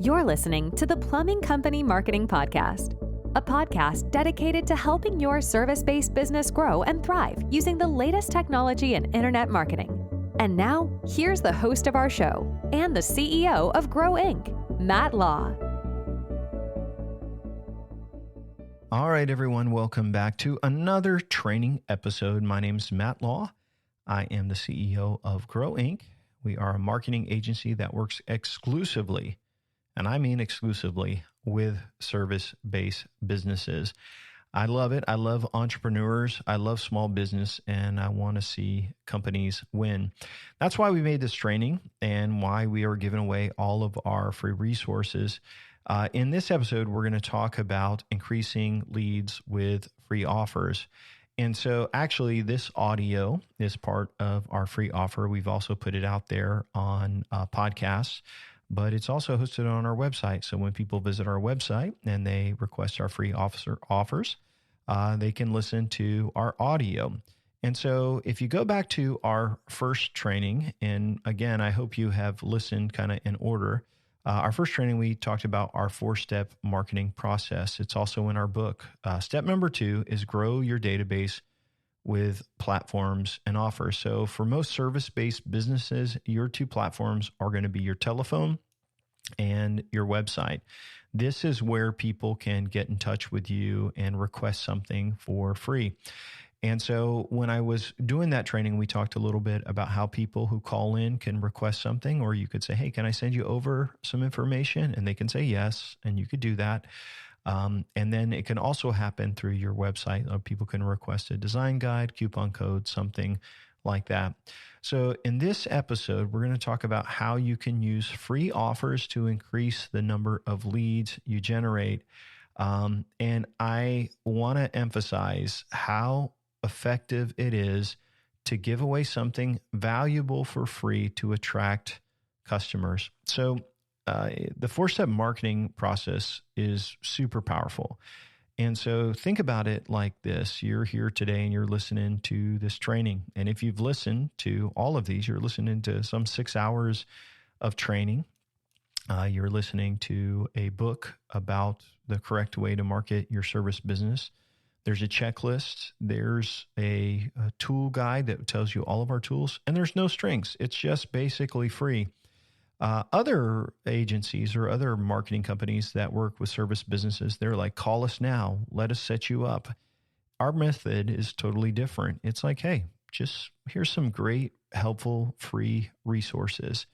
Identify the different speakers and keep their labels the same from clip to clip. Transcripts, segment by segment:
Speaker 1: You're listening to the Plumbing Company Marketing Podcast, a podcast dedicated to helping your service-based business grow and thrive using the latest technology in internet marketing. And now, here's the host of our show and the CEO of Grow Inc., Matt Law.
Speaker 2: All right, everyone, welcome back to another training episode. My name is Matt Law. I am the CEO of Grow Inc. We are a marketing agency that works exclusively, and I mean exclusively, with service-based businesses. I love it. I love entrepreneurs. I love small business, and I want to see companies win. That's why we made this training and why we are giving away all of our free resources. In this episode, we're going to talk about increasing leads with free offers. And so actually this audio is part of our free offer. We've also put it out there on podcasts, but it's also hosted on our website. So when people visit our website and they request our free offers, they can listen to our audio. And so if you go back to our first training, and again, I hope you have listened kind of in order. Our first training, we talked about our 4-step marketing process. It's also in our book. Step number 2 is grow your database with platforms and offers. So for most service-based businesses, your 2 platforms are going to be your telephone and your website. This is where people can get in touch with you and request something for free. And so when I was doing that training, we talked a little bit about how people who call in can request something, or you could say, hey, can I send you over some information? And they can say yes, and you could do that. And then it can also happen through your website. People can request a design guide, coupon code, something like that. So in this episode, we're going to talk about how you can use free offers to increase the number of leads you generate. And I want to emphasize how effective it is to give away something valuable for free to attract customers. So the 4-step marketing process is super powerful. And so think about it like this. You're here today and you're listening to this training. And if you've listened to all of these, you're listening to some 6 hours of training. You're listening to a book about the correct way to market your service business. There's a checklist. There's a tool guide that tells you all of our tools, and there's no strings. It's just basically free. Other agencies or other marketing companies that work with service businesses, they're like, call us now. Let us set you up. Our method is totally different. It's like, hey, just here's some great, helpful, free resources.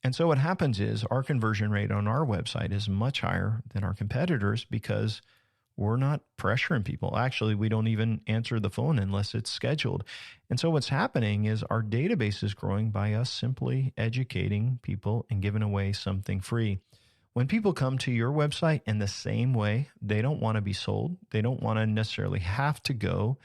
Speaker 2: And so what happens is our conversion rate on our website is much higher than our competitors because we're not pressuring people. Actually, we don't even answer the phone unless it's scheduled. And so what's happening is our database is growing by us simply educating people and giving away something free. When people come to your website in the same way, they don't want to be sold. They don't want to necessarily have to go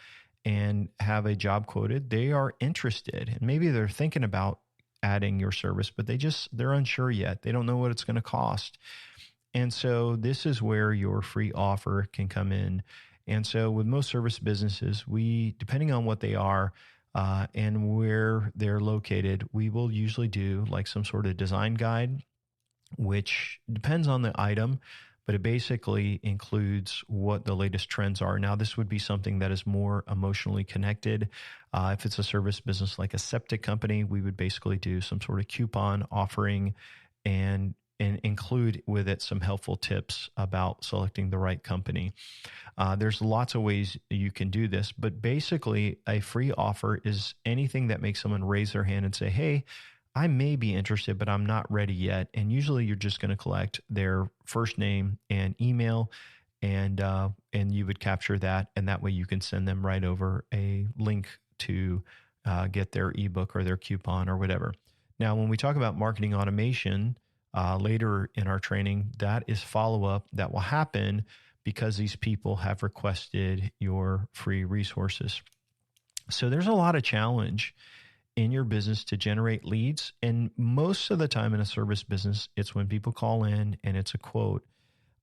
Speaker 2: and have a job quoted. They are interested, and maybe they're thinking about adding your service, but they're unsure yet. They don't know what it's going to cost. And so this is where your free offer can come in. And so with most service businesses, depending on what they are and where they're located, we will usually do like some sort of design guide, which depends on the item, but it basically includes what the latest trends are. Now, this would be something that is more emotionally connected. If it's a service business like a septic company, we would basically do some sort of coupon offering and include with it some helpful tips about selecting the right company. There's lots of ways you can do this, but basically a free offer is anything that makes someone raise their hand and say, hey, I may be interested, but I'm not ready yet. And usually you're just going to collect their first name and email, and you would capture that. And that way you can send them right over a link to get their ebook or their coupon or whatever. Now, when we talk about marketing automation, later in our training, that is follow-up that will happen because these people have requested your free resources. So there's a lot of challenge in your business to generate leads. And most of the time in a service business, it's when people call in and it's a quote.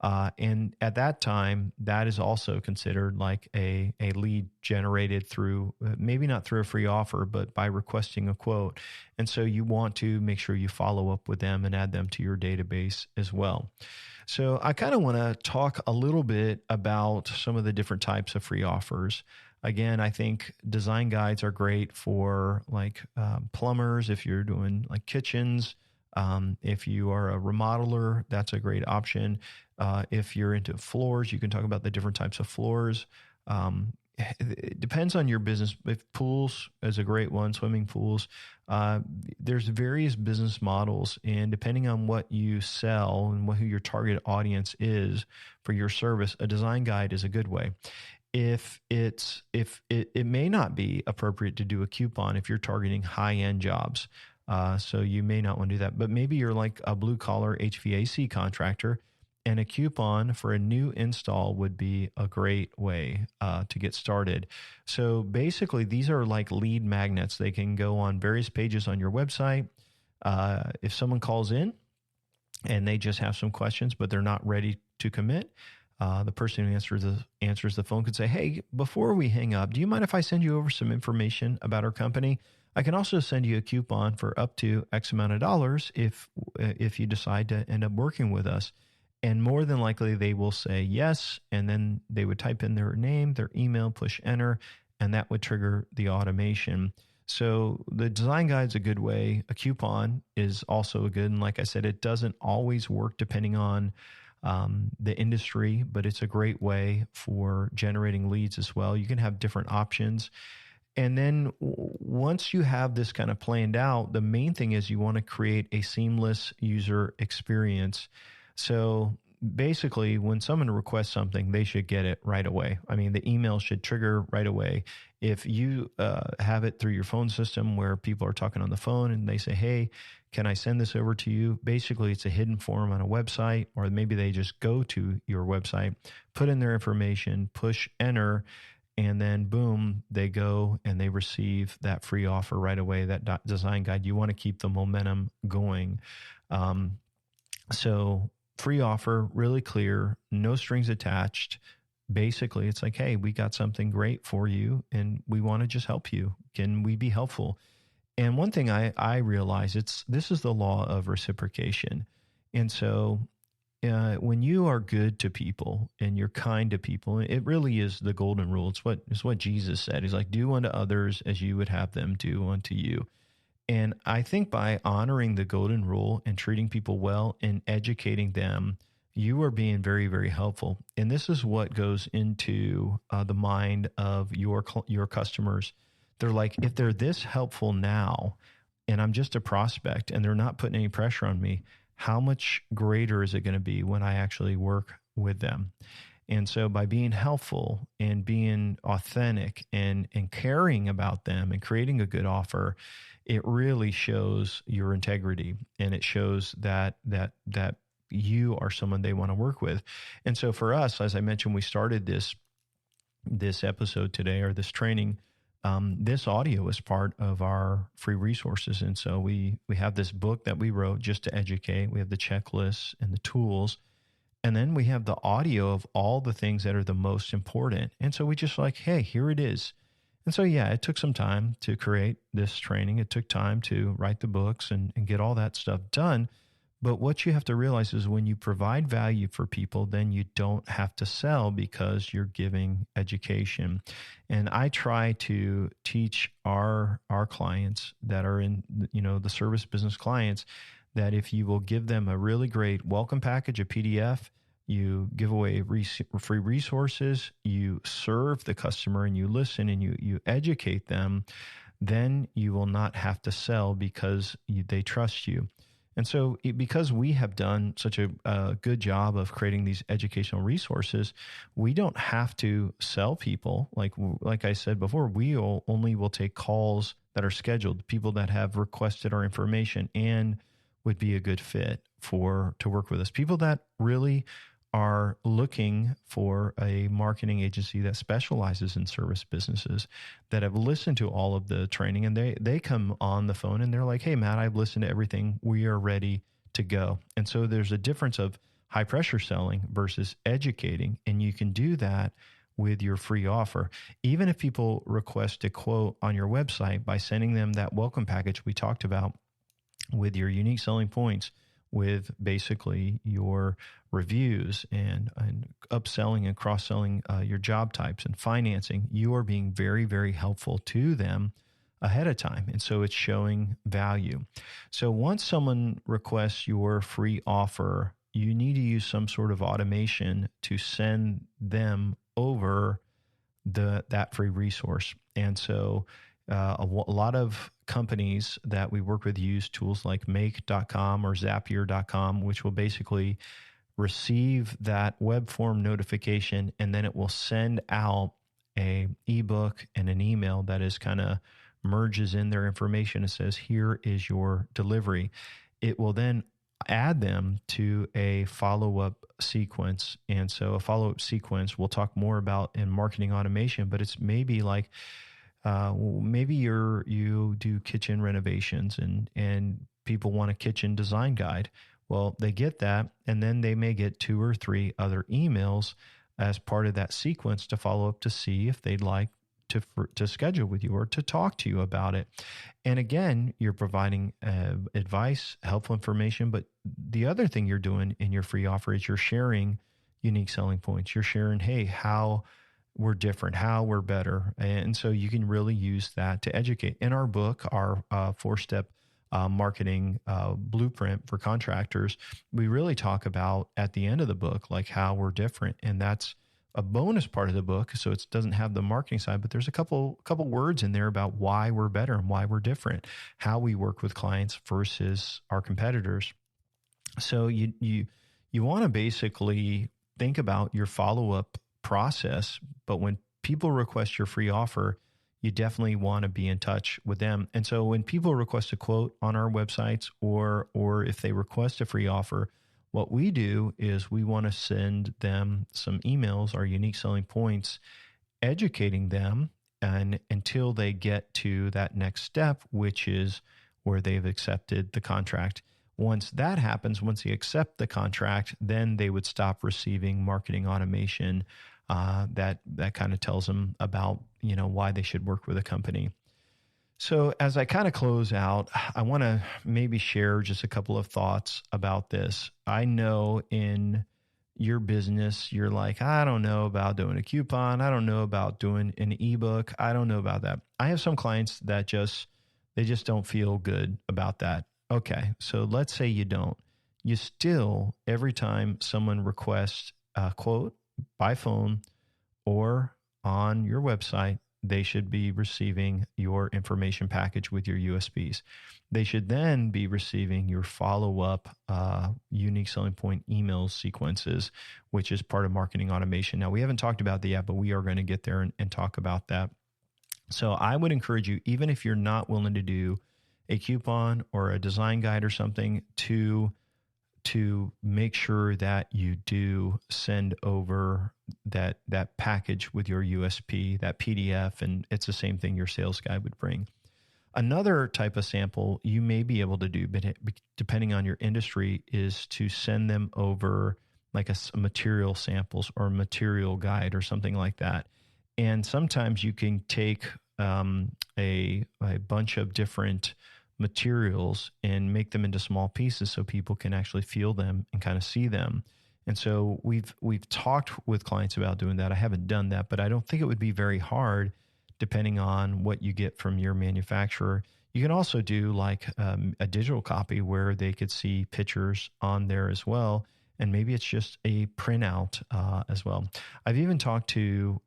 Speaker 2: And at that time, that is also considered like a lead generated through, maybe not through a free offer, but by requesting a quote. And so you want to make sure you follow up with them and add them to your database as well. So I kind of want to talk a little bit about some of the different types of free offers. Again, I think design guides are great for like plumbers, if you're doing like kitchens. If you are a remodeler, that's a great option. If you're into floors, you can talk about the different types of floors. It depends on your business. If pools is a great one, swimming pools, there's various business models, and depending on what you sell and who your target audience is for your service, a design guide is a good way. If it may not be appropriate to do a coupon if you're targeting high-end jobs. So you may not want to do that, but maybe you're like a blue collar HVAC contractor, and a coupon for a new install would be a great way to get started. So basically, these are like lead magnets. They can go on various pages on your website. If someone calls in and they just have some questions, but they're not ready to commit, the person who answers the phone could say, "Hey, before we hang up, do you mind if I send you over some information about our company? I can also send you a coupon for up to X amount of dollars if you decide to end up working with us." And more than likely, they will say yes, and then they would type in their name, their email, push enter, and that would trigger the automation. So the design guide's a good way. A coupon is also a good, and like I said, it doesn't always work depending on the industry, but it's a great way for generating leads as well. You can have different options. And then once you have this kind of planned out, the main thing is you want to create a seamless user experience. So basically, when someone requests something, they should get it right away. I mean, the email should trigger right away. If you have it through your phone system where people are talking on the phone and they say, "Hey, can I send this over to you?" Basically, it's a hidden form on a website, or maybe they just go to your website, put in their information, push enter, and then boom, they go and they receive that free offer right away, that design guide. You want to keep the momentum going. So free offer, really clear, no strings attached. Basically, it's like, "Hey, we got something great for you and we want to just help you. Can we be helpful?" And one thing I realize, this is the law of reciprocation. And so when you are good to people and you're kind to people, it really is the golden rule. It's what Jesus said. He's like, "Do unto others as you would have them do unto you." And I think by honoring the golden rule and treating people well and educating them, you are being very, very helpful. And this is what goes into the mind of your customers. They're like, if they're this helpful now, and I'm just a prospect and they're not putting any pressure on me, how much greater is it going to be when I actually work with them? And so by being helpful and being authentic and caring about them and creating a good offer, it really shows your integrity, and it shows that you are someone they want to work with. And so for us, as I mentioned, we started this episode today, or this training. This audio is part of our free resources. And so we have this book that we wrote just to educate. We have the checklists and the tools. And then we have the audio of all the things that are the most important. And so we just like, hey, here it is. And so, yeah, it took some time to create this training. It took time to write the books and get all that stuff done. But what you have to realize is when you provide value for people, then you don't have to sell because you're giving education. And I try to teach our clients that are in, the service business clients, that if you will give them a really great welcome package, a PDF, you give away free resources, you serve the customer and you listen and you educate them, then you will not have to sell because they trust you. And so because we have done such a good job of creating these educational resources, we don't have to sell people. Like I said before, we only will take calls that are scheduled, people that have requested our information and would be a good fit to work with us. People that really are looking for a marketing agency that specializes in service businesses, that have listened to all of the training, and they come on the phone and they're like, "Hey, Matt, I've listened to everything. We are ready to go." And so there's a difference of high pressure selling versus educating. And you can do that with your free offer. Even if people request a quote on your website, by sending them that welcome package we talked about with your unique selling points, with basically your reviews and upselling and cross-selling your job types and financing, you are being very, very helpful to them ahead of time. And so it's showing value. So once someone requests your free offer, you need to use some sort of automation to send them over that free resource. And so a lot of companies that we work with use tools like Make.com or Zapier.com, which will basically receive that web form notification, and then it will send out a ebook and an email that is kind of merges in their information. It says, here is your delivery. It will then add them to a follow-up sequence. And so a follow-up sequence we'll talk more about in marketing automation, but it's maybe like, maybe you do kitchen renovations and people want a kitchen design guide. Well, they get that, and then they may get 2 or 3 other emails as part of that sequence to follow up to see if they'd like to schedule with you or to talk to you about it. And again, you're providing advice, helpful information, but the other thing you're doing in your free offer is you're sharing unique selling points. You're sharing, hey, how we're different, how we're better. And so you can really use that to educate. In our book, our 4-step marketing blueprint for contractors, we really talk about at the end of the book, like how we're different. And that's a bonus part of the book. So it doesn't have the marketing side, but there's a couple words in there about why we're better and why we're different, how we work with clients versus our competitors. So you want to basically think about your follow-up process, but when people request your free offer, you definitely want to be in touch with them. And so when people request a quote on our websites, or if they request a free offer, what we do is we want to send them some emails, our unique selling points, educating them and until they get to that next step, which is where they've accepted the contract. Once that happens, once they accept the contract, then they would stop receiving marketing automation that kind of tells them about, why they should work with a company. So as I kind of close out, I want to maybe share just a couple of thoughts about this. I know in your business, you're like, I don't know about doing a coupon. I don't know about doing an ebook. I don't know about that. I have some clients that they just don't feel good about that. Okay, so let's say you don't. You still, every time someone requests a quote by phone or on your website, they should be receiving your information package with your USPs. They should then be receiving your follow-up unique selling point email sequences, which is part of marketing automation. Now, we haven't talked about that yet, but we are going to get there and talk about that. So I would encourage you, even if you're not willing to do a coupon or a design guide or something, to make sure that you do send over that package with your USP, that PDF, and it's the same thing your sales guy would bring. Another type of sample you may be able to do, but depending on your industry, is to send them over like a material samples or a material guide or something like that. And sometimes you can take a bunch of different materials and make them into small pieces so people can actually feel them and kind of see them. And so we've talked with clients about doing that. I haven't done that, but I don't think it would be very hard depending on what you get from your manufacturer. You can also do like a digital copy where they could see pictures on there as well. And maybe it's just a printout as well. I've even talked to,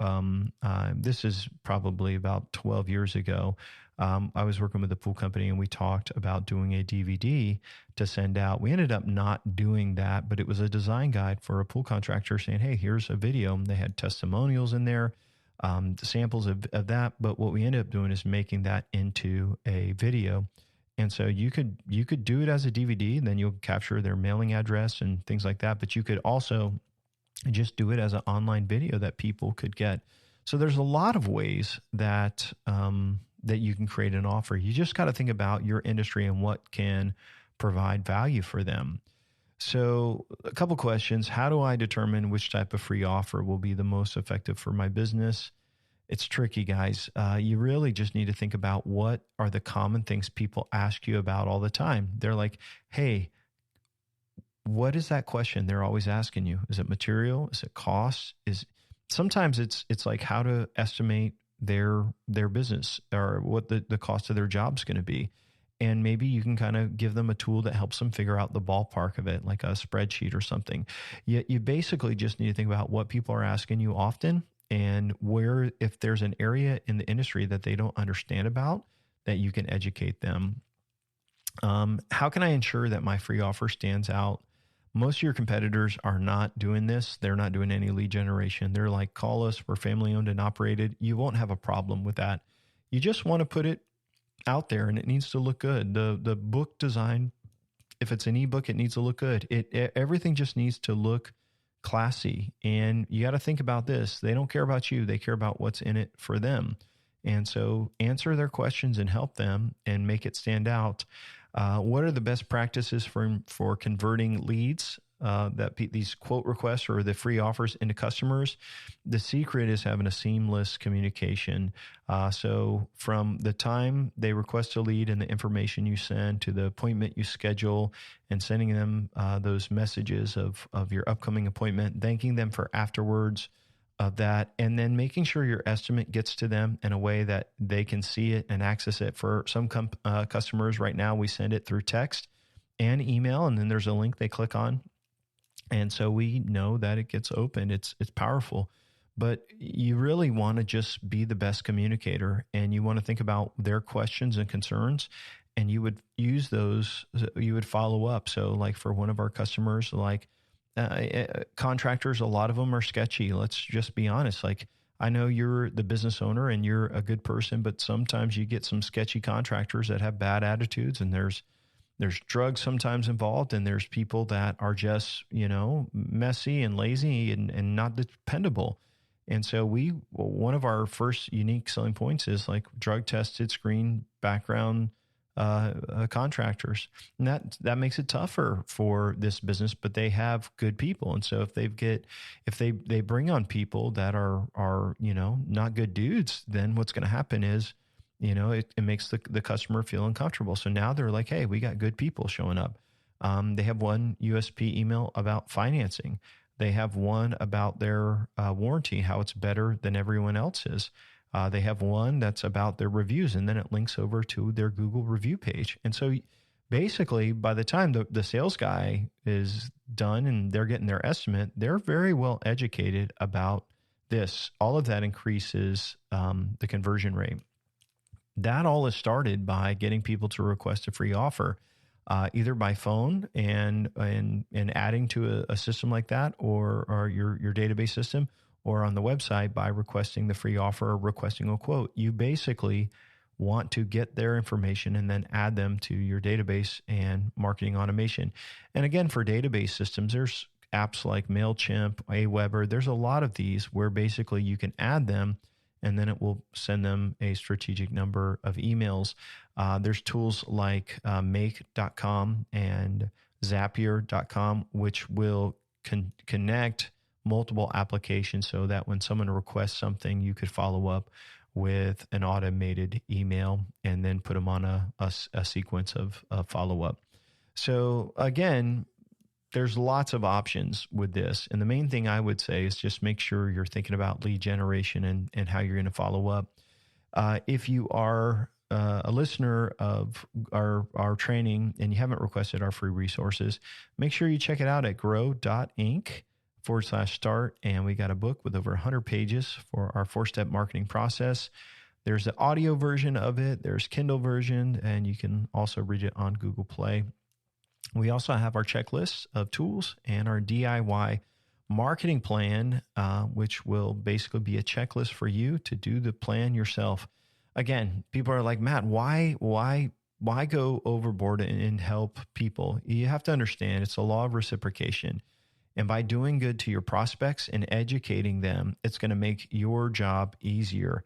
Speaker 2: this is probably about 12 years ago. I was working with a pool company and we talked about doing a DVD to send out. We ended up not doing that, but it was a design guide for a pool contractor saying, hey, here's a video. And they had testimonials in there, samples of that. But what we ended up doing is making that into a video. And so you could do it as a DVD, and then you'll capture their mailing address and things like that. But you could also just do it as an online video that people could get. So there's a lot of ways that that you can create an offer. You just got to think about your industry and what can provide value for them. So a couple questions. How do I determine which type of free offer will be the most effective for my business? It's tricky, guys. You really just need to think about what are the common things people ask you about all the time. They're like, hey, what is that question they're always asking you? Is it material? Is it cost? Sometimes it's like how to estimate their business or what the cost of their job is going to be. And maybe you can kind of give them a tool that helps them figure out the ballpark of it, like a spreadsheet or something. You basically just need to think about what people are asking you often and where, if there's an area in the industry that they don't understand about, that you can educate them. How can I ensure that my free offer stands out? Most of your competitors are not doing this. They're not doing any lead generation. They're like, call us, we're family owned and operated. You won't have a problem with that. You just want to put it out there and it needs to look good. The book design, if it's an ebook, it needs to look good. Everything just needs to look classy. And you got to think about this. They don't care about you. They care about what's in it for them. And so answer their questions and help them and make it stand out. What are the best practices for converting leads, these quote requests or the free offers into customers? The secret is having a seamless communication. So from the time they request a lead and the information you send to the appointment you schedule and sending them those messages of your upcoming appointment, thanking them for afterwards of that, and then making sure your estimate gets to them in a way that they can see it and access it. For some customers right now, we send it through text and email, and then there's a link they click on. And so we know that it gets opened. It's powerful, but you really want to just be the best communicator, and you want to think about their questions and concerns, and you would use those, you would follow up. So like for one of our customers, like, contractors, a lot of them are sketchy. Let's just be honest. Like, I know you're the business owner and you're a good person, but sometimes you get some sketchy contractors that have bad attitudes, and there's drugs sometimes involved, and there's people that are just, messy and lazy and not dependable. And so one of our first unique selling points is like drug tested, screen background contractors, and that makes it tougher for this business, but they have good people. And so if they bring on people that are not good dudes, then what's going to happen is, it makes the customer feel uncomfortable. So now they're like, hey, we got good people showing up. They have one USP email about financing. They have one about their warranty, how it's better than everyone else's. They have one that's about their reviews, and then it links over to their Google review page. And so basically, by the time the sales guy is done and they're getting their estimate, they're very well educated about this. All of that increases the conversion rate. That all is started by getting people to request a free offer, either by phone and adding to a system like that, or your database system, or on the website by requesting the free offer or requesting a quote. You basically want to get their information and then add them to your database and marketing automation. And again, for database systems, there's apps like MailChimp, Aweber. There's a lot of these where basically you can add them and then it will send them a strategic number of emails. There's tools like Make.com and Zapier.com, which will connect multiple applications so that when someone requests something, you could follow up with an automated email and then put them on a sequence of follow-up. So again, there's lots of options with this. And the main thing I would say is just make sure you're thinking about lead generation and how you're going to follow up. If you are a listener of our training and you haven't requested our free resources, make sure you check it out at grow.inc/start. And we got a book with over 100 pages for our 4-step marketing process. There's the audio version of it. There's Kindle version, and you can also read it on Google Play. We also have our checklist of tools and our DIY marketing plan, which will basically be a checklist for you to do the plan yourself. Again, people are like, Matt, why go overboard and help people? You have to understand it's a law of reciprocation. And by doing good to your prospects and educating them, it's going to make your job easier.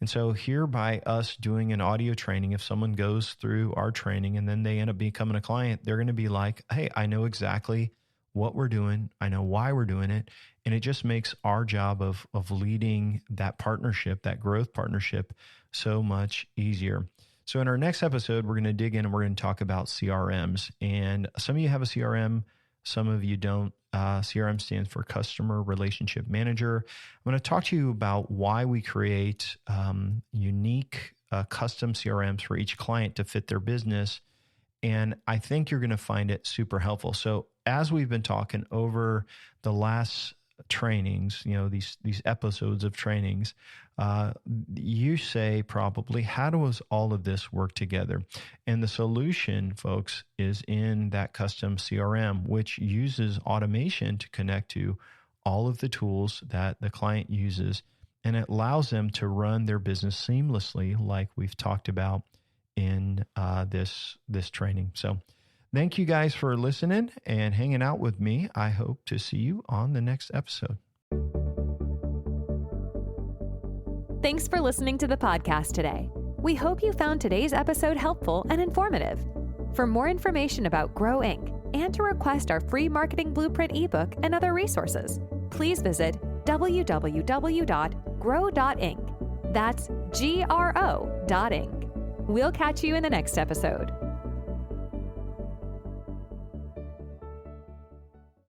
Speaker 2: And so here by us doing an audio training, if someone goes through our training and then they end up becoming a client, they're going to be like, hey, I know exactly what we're doing. I know why we're doing it. And it just makes our job of leading that partnership, that growth partnership, so much easier. So in our next episode, we're going to dig in and we're going to talk about CRMs. And some of you have a CRM, some of you don't. CRM stands for Customer Relationship Manager. I'm going to talk to you about why we create unique custom CRMs for each client to fit their business. And I think you're going to find it super helpful. So as we've been talking over the last trainings, these episodes of trainings, you say probably, how does all of this work together? And the solution, folks, is in that custom CRM, which uses automation to connect to all of the tools that the client uses. And it allows them to run their business seamlessly, like we've talked about in this training. So thank you guys for listening and hanging out with me. I hope to see you on the next episode.
Speaker 1: Thanks for listening to the podcast today. We hope you found today's episode helpful and informative. For more information about Grow Inc. and to request our free marketing blueprint ebook and other resources, please visit www.grow.inc. That's GRO.inc. We'll catch you in the next episode.